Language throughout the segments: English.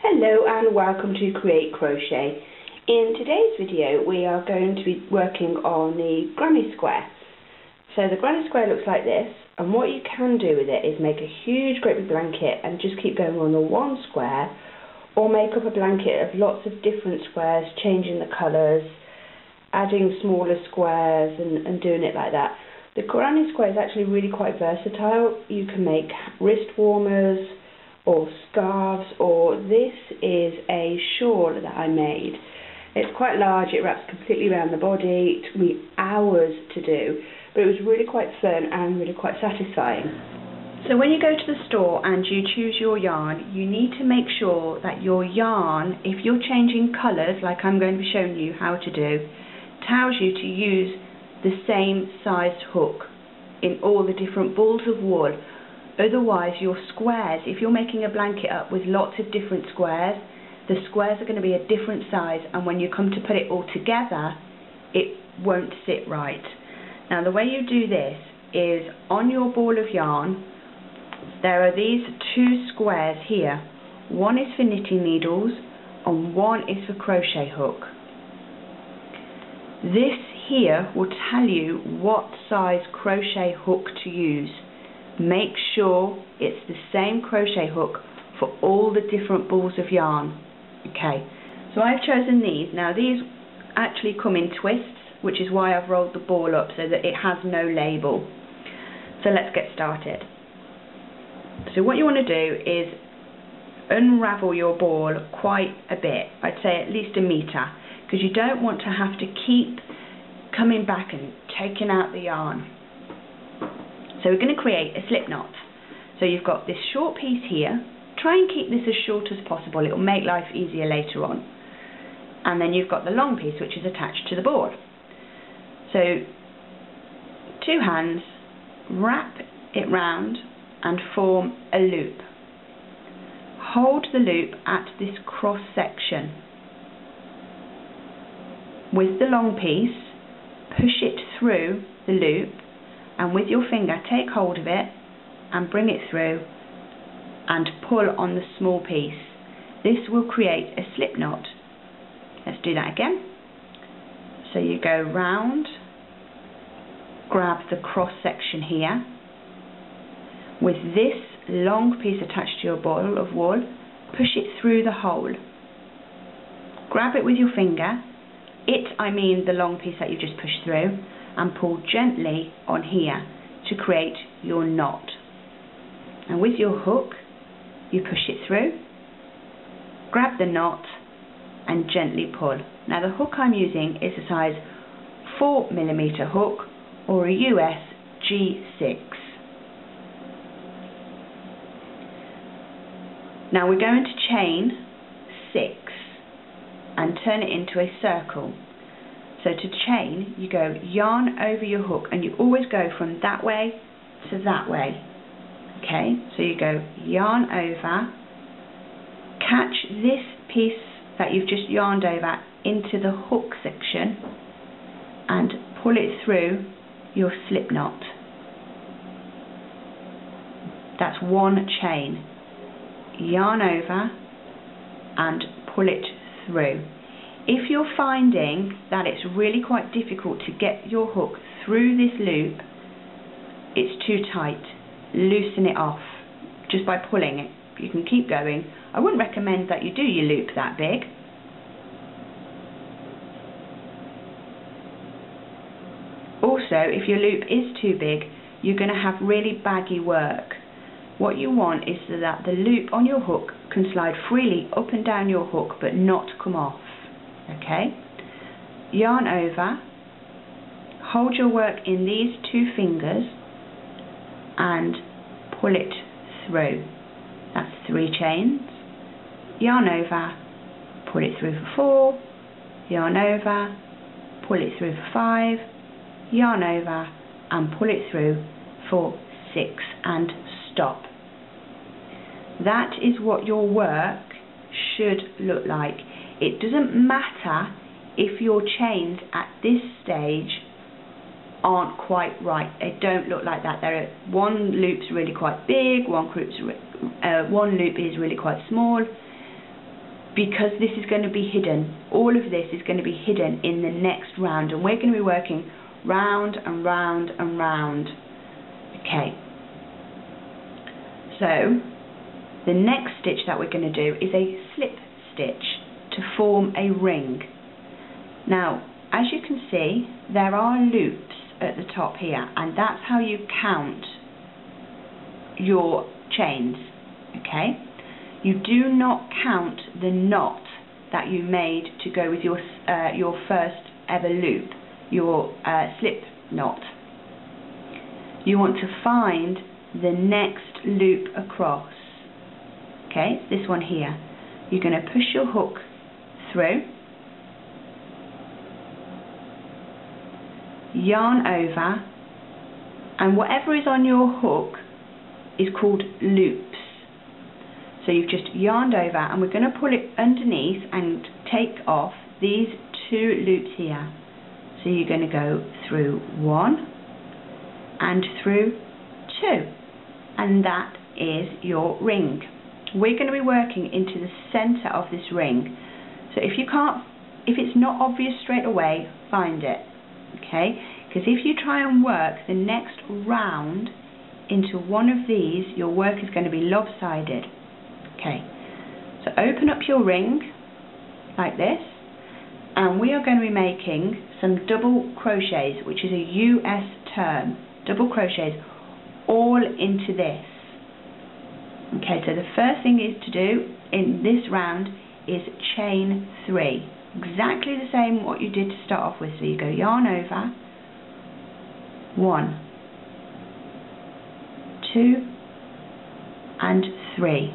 Hello and welcome to Create Crochet. In today's video we are going to be working on the granny square. So the granny square looks like this, and what you can do with it is make a huge great big blanket and just keep going on the one square, or make up a blanket of lots of different squares, changing the colours, adding smaller squares and doing it like that. The granny square is actually really quite versatile. You can make wrist warmers or scarves, or this is a shawl that I made. It's quite large, it wraps completely around the body. It took me hours to do, but it was really quite fun and really quite satisfying. So when you go to the store and you choose your yarn, you need to make sure that your yarn, if you're changing colours like I'm going to be showing you how to do, tells you to use the same sized hook in all the different balls of wool. Otherwise your squares, if you're making a blanket up with lots of different squares, the squares are going to be a different size, and when you come to put it all together it won't sit right. Now the way you do this is, on your ball of yarn there are these two squares here. One is for knitting needles and one is for crochet hook. This here will tell you what size crochet hook to use. Make sure it's the same crochet hook for all the different balls of yarn. Okay, so I've chosen these. Now these actually come in twists, which is why I've rolled the ball up so that it has no label. So let's get started. So what you want to do is unravel your ball quite a bit. I'd say at least 1 metre, because you don't want to have to keep coming back and taking out the yarn. So we're going to create a slip knot. So you've got this short piece here. Try and keep this as short as possible. It will make life easier later on. And then you've got the long piece which is attached to the board. So 2 hands, wrap it round and form a loop. Hold the loop at this cross section. With the long piece, push it through the loop, and with your finger take hold of it and bring it through and pull on the small piece. This will create a slip knot. Let's do that again. So you go round, grab the cross section here. With this long piece attached to your ball of wool, push it through the hole. Grab it with your finger, I mean the long piece that you just pushed through, and pull gently on here to create your knot. And with your hook you push it through, grab the knot and gently pull. Now the hook I'm using is a size 4mm hook or a US G6. Now we're going to chain 6 and turn it into a circle. So to chain, you go yarn over your hook, and you always go from that way to that way. Okay, so you go yarn over, catch this piece that you've just yarned over into the hook section and pull it through your slip knot. That's one chain. Yarn over and pull it through. If you're finding that it's really quite difficult to get your hook through this loop, it's too tight, loosen it off just by pulling it. You can keep going. I wouldn't recommend that you do your loop that big. Also, if your loop is too big, you're going to have really baggy work. What you want is so that the loop on your hook can slide freely up and down your hook but not come off. Okay, yarn over, hold your work in these 2 fingers and pull it through. That's 3 chains. Yarn over, pull it through for 4, yarn over, pull it through for 5, yarn over and pull it through for 6 and stop. That is what your work should look like. It doesn't matter if your chains at this stage aren't quite right. They don't look like that. One loop's really quite big, one loop is really quite small. because this is going to be hidden. All of this is going to be hidden in the next round, and we're going to be working round and round and round. Okay, so the next stitch that we're going to do is a slip stitch to form a ring. Now, as you can see, there are loops at the top here, and that's how you count your chains. Okay, you do not count the knot that you made to go with your first ever loop, your slip knot. You want to find the next loop across. Okay, it's this one here. You're going to push your hook through, yarn over, and whatever is on your hook is called loops. So you've just yarned over, and we're going to pull it underneath and take off these two loops here. So you're going to go through one and through two, and that is your ring. We're going to be working into the center of this ring. So if it's not obvious straight away, find it. Okay, because if you try and work the next round into one of these, your work is going to be lopsided. Okay, so open up your ring like this, and we are going to be making some double crochets, which is a US term, double crochets all into this. Okay, so the first thing is to do in this round is chain 3. Exactly the same what you did to start off with. So you go yarn over, 1, 2 and 3.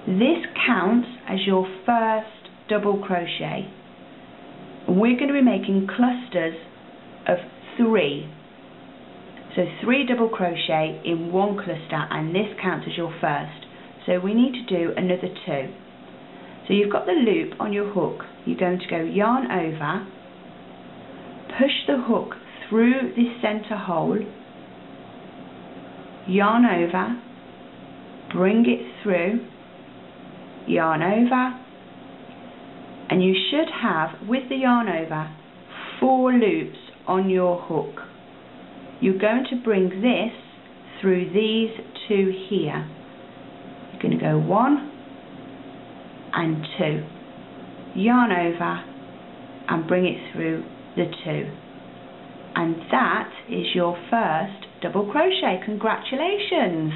This counts as your first double crochet. We're going to be making clusters of 3. So 3 double crochet in one cluster, and this counts as your first. So we need to do another 2. So you've got the loop on your hook. You're going to go yarn over, push the hook through this center hole, yarn over, bring it through, yarn over, and you should have, with the yarn over, 4 loops on your hook. You're going to bring this through these 2 here. You're going to go 1 and 2, yarn over and bring it through the 2, and that is your first double crochet. Congratulations!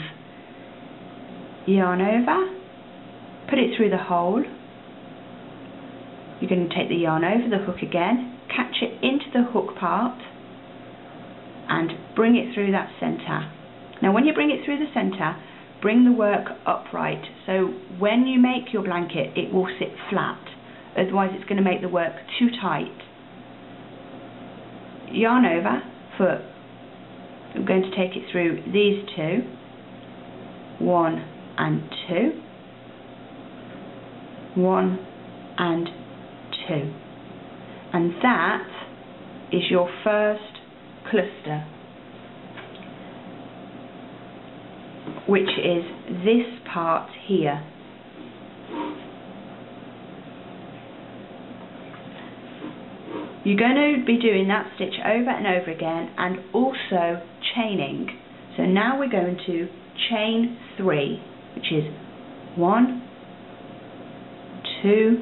Yarn over, put it through the hole. You're going to take the yarn over the hook again, catch it into the hook part and bring it through that center. Now when you bring it through the center, bring the work upright, so when you make your blanket it will sit flat, otherwise it's going to make the work too tight. Yarn over for, I'm going to take it through these 2, 1 and 2, 1 and 2, and that is your first cluster, which is this part here. You're going to be doing that stitch over and over again, and also chaining. So now we're going to chain 3, which is 1, 2,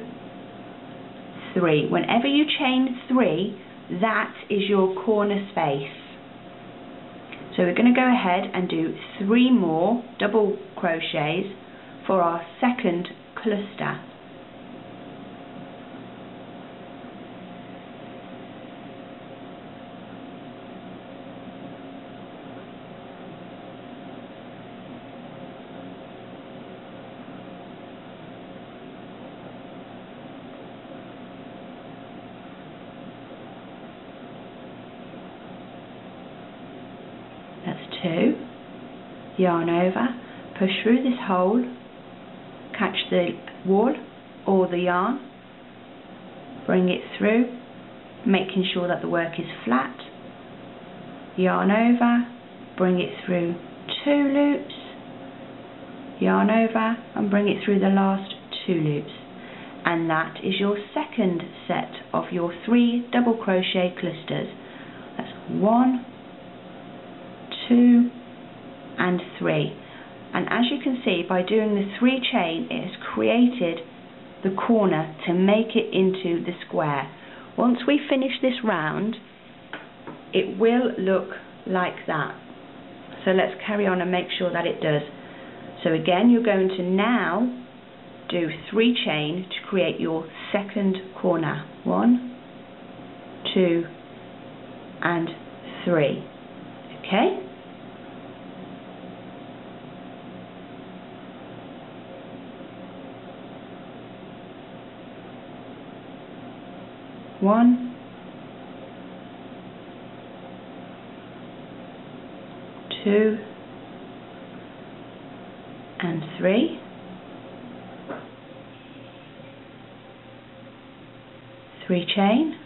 3. Whenever you chain 3, that is your corner space. So we're going to go ahead and do 3 more double crochets for our second cluster. That's 2, yarn over, push through this hole, catch the wool or the yarn, bring it through, making sure that the work is flat, yarn over, bring it through 2 loops, yarn over and bring it through the last 2 loops. and that is your second set of your 3 double crochet clusters. That's 1, 2 and 3, and as you can see, by doing the 3 chain, it has created the corner to make it into the square. Once we finish this round, it will look like that. So let's carry on and make sure that it does. So again, you're going to now do 3 chain to create your second corner. 1, 2 and 3. Okay? One, 2 and 3. 3 chain.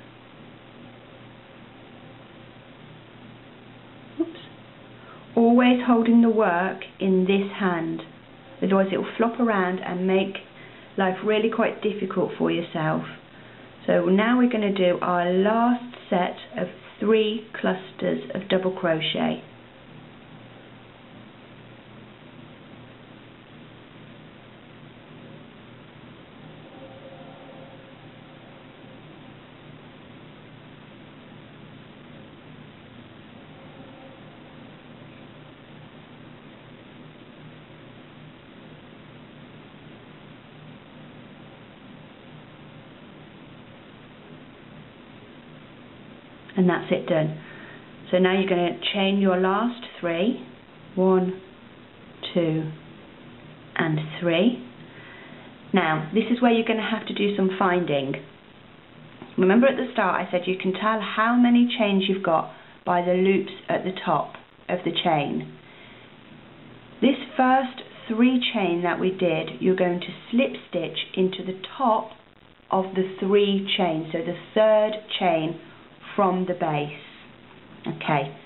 Oops. Always holding the work in this hand, otherwise it will flop around and make life really quite difficult for yourself. So now we're going to do our last set of 3 clusters of double crochet. And that's it done. So now you're going to chain your last 3. 1, 2 and 3. Now this is where you're going to have to do some finding. Remember at the start I said you can tell how many chains you've got by the loops at the top of the chain. This first 3 chain that we did, you're going to slip stitch into the top of the 3 chains, so the 3rd chain from the base. Okay,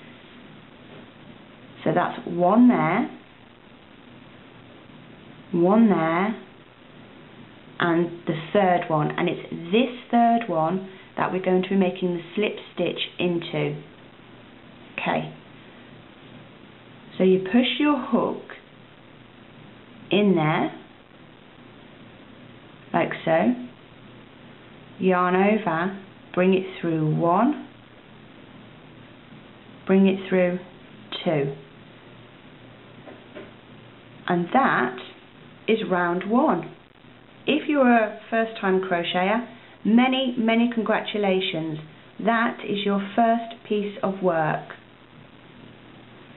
so that's 1 there, 1 there, and the 3rd one, and it's this 3rd one that we're going to be making the slip stitch into. Okay, so you push your hook in there like so, yarn over, bring it through 1, bring it through 2, and that is round 1. If you're a first time crocheter, many congratulations. That is your first piece of work.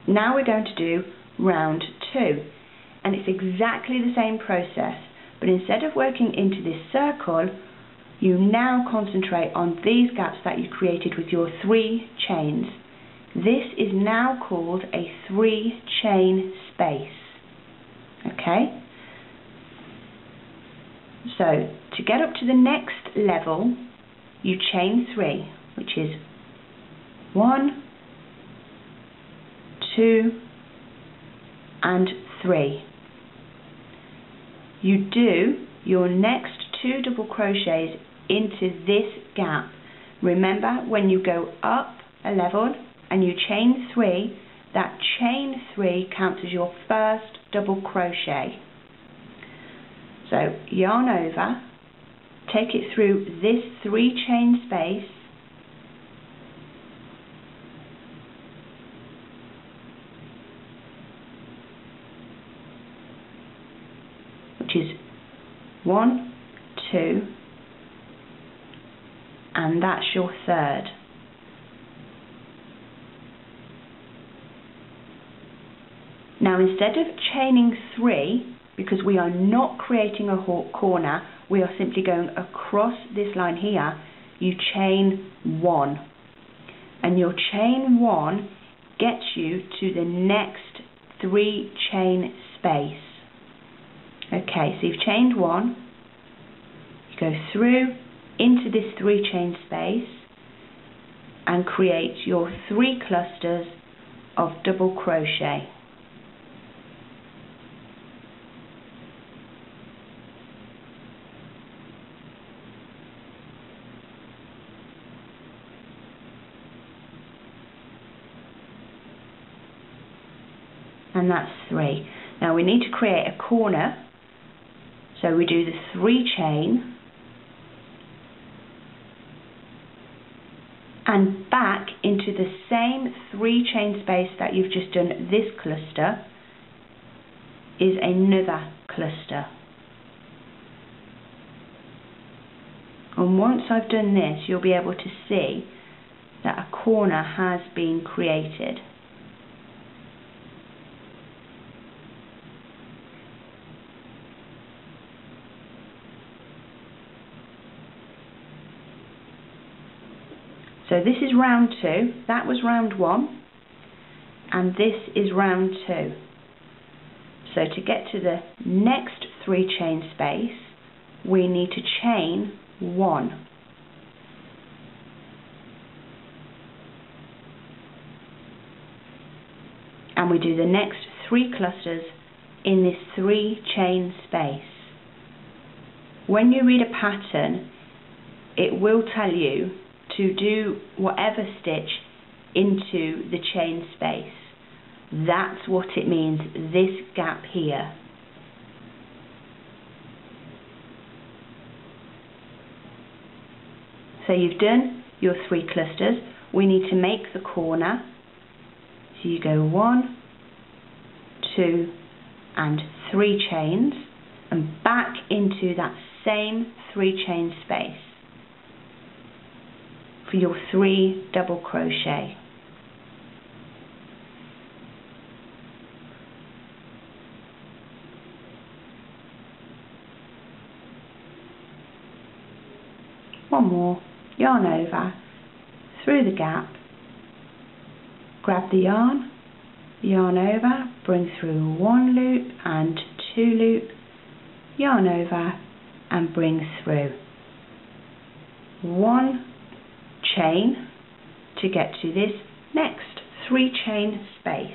Now we're going to do round 2, and it's exactly the same process, but instead of working into this circle, you now concentrate on these gaps that you created with your 3 chains. This is now called a 3 chain space. Okay? So, to get up to the next level, you chain 3, which is 1, 2 and 3. You do your next 2 double crochets into this gap. Remember, when you go up a level and you chain 3, that chain 3 counts as your first double crochet. So yarn over, take it through this 3 chain space, which is 1, 2, and that's your 3rd. Now instead of chaining 3, because we are not creating a corner, we are simply going across this line here, you chain 1. And your chain 1 gets you to the next 3 chain space. Okay, so you've chained 1, you go through into this 3 chain space and create your 3 clusters of double crochet. and that's 3. Now we need to create a corner, so we do the 3 chain and back into the same 3 chain space that you've just done. This cluster is another cluster. And once I've done this, you'll be able to see that a corner has been created. So this is round 2, that was round 1, and this is round 2. So to get to the next 3 chain space, we need to chain 1. And we do the next 3 clusters in this 3 chain space. When you read a pattern, it will tell you to do whatever stitch into the chain space. That's what it means, this gap here. So you've done your 3 clusters. We need to make the corner. So you go 1, 2 and 3 chains and back into that same 3 chain space for your 3 double crochet. One more, yarn over, through the gap, grab the yarn over, bring through 1 loop and 2 loop, yarn over and bring through 1 chain to get to this next 3 chain space.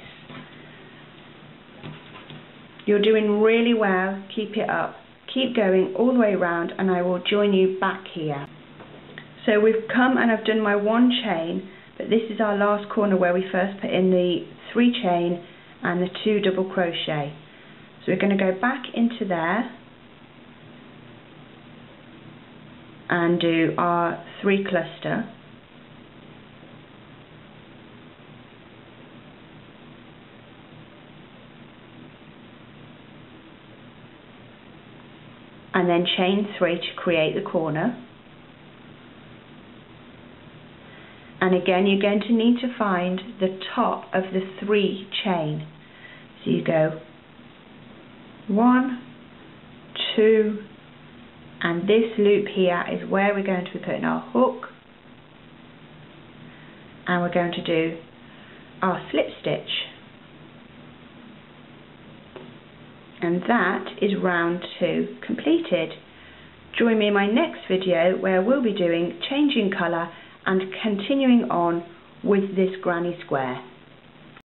You're doing really well, keep it up, keep going all the way around and I will join you back here. So we've come and I've done my 1 chain, but this is our last corner where we first put in the 3 chain and the 2 double crochet. So we're going to go back into there and do our 3 cluster. And then chain 3 to create the corner. And again, you're going to need to find the top of the 3 chain. So you go 1, 2, and this loop here is where we're going to be putting our hook, and we're going to do our slip stitch. And that is round 2 completed. Join me in my next video where we'll be doing changing colour and continuing on with this granny square.